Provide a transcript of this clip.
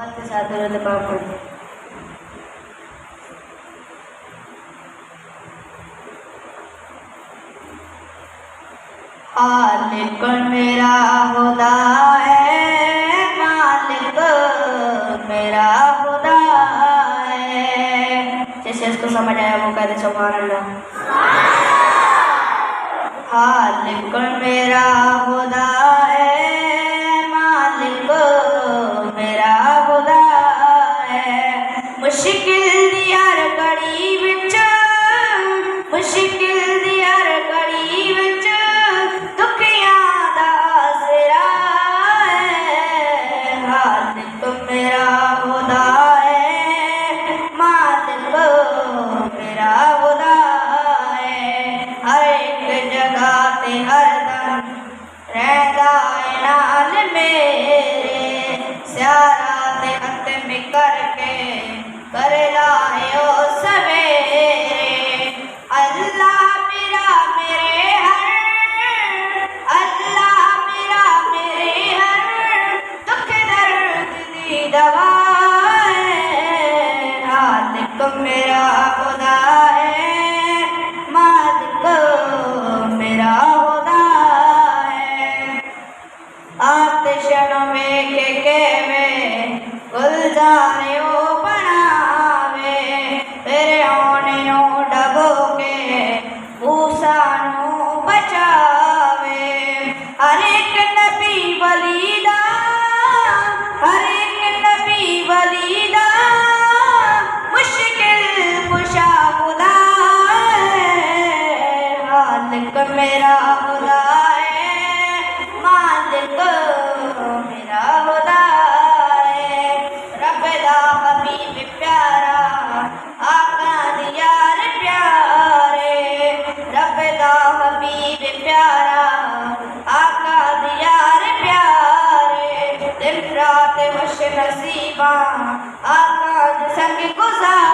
के साथ दरूद पाक पढ़ें। खालिक मेरा खुदा है, मालिक मेरा खुदा है। जैसे इसको समझ आया वो कहते सुभान अल्लाह। खालिक मेरा खुदा है, मालिक मेरा खुदा है। मुश्किल दी हर घड़ी विच, मुश्किल दी हर घड़ी विच दुखियां दा आसरा है। खालिक मेरा खुदा है, मालिक मेरा खुदा है। हर एक जगह ते हरदम रहदा है नाल मेरे, स्यारा ते खत्म करके कर लाए ओ सवेरे। अल्लाह मेरा मेरे हर, अल्लाह मेरा मेरे हर दुख दर्द दी दवा है। खालिक मेरा खुदा है, मालिक मेरा खुदा है। आतिशन वेख के वे गुलजारे ओ बनावे, तेरे होने नू डबो के मूसा नू बचावे। हर एक नबी वली दा, हर एक नबी वली दा मुश्किल कुशा खुदा है। खालिक मेरा खुदा है, मालिक मेरा खुदा है। रब दा हबीब प्यारा, आका दी यार प्यारे। रब दा हबीब प्यारा, आका दी यार प्यारे। दिन रात खुश नसीबा आका दे संग गुजार।